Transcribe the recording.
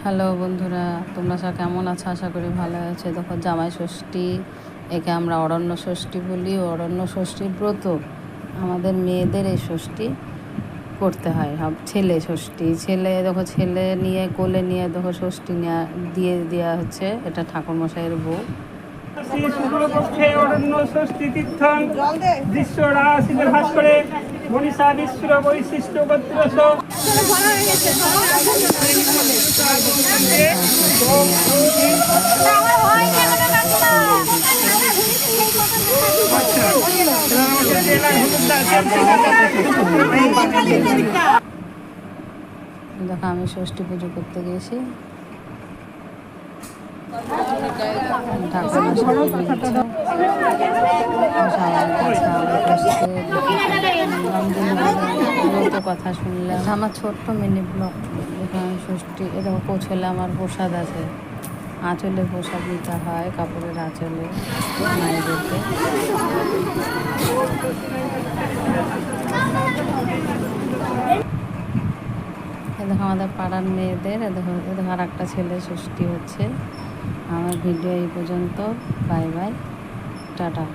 Hello বন্ধুরা, তোমরা সব কেমন আছো? আশা করি ভালো আছে। দেখো, জামাই ষষ্ঠী, একে আমরা অরণ্য ষষ্ঠী বলি। অরণ্য ষষ্ঠীর ব্রত আমাদের মেয়েদের এই ষষ্ঠী করতে হয়। ছেলে ষষ্ঠী, দেখো ছেলে নিয়ে কোলে নিয়ে দেখো ষষ্ঠী নেওয়া দিয়ে দেওয়া হচ্ছে। এটা ঠাকুরমশাইয়ের বউ। শুক্লপক্ষে অরণ্য ষষ্ঠী তীর্থন দৃশ্য রাশিতে ভাস করে মনীষা বিশ্বর বৈশিষ্ট্য গোত্রস দেখো, আমি ষষ্ঠী পুজো করতে গেছি। কথা শুনলাম। আমার ছোট্ট মিনি ব্লগ। এখানে ষষ্ঠী এরকম পৌঁছলে আমার প্রসাদ আছে। আঁচলে প্রসাদ নিতে হয়, কাপড়ের আঁচলে মায়েদেরকে। দেখো আমাদের পাড়ার মেয়েদের, দেখো আর একটা ছেলে ষষ্ঠী হচ্ছে। আমার ভিডিও এই পর্যন্ত। Bye bye, tata.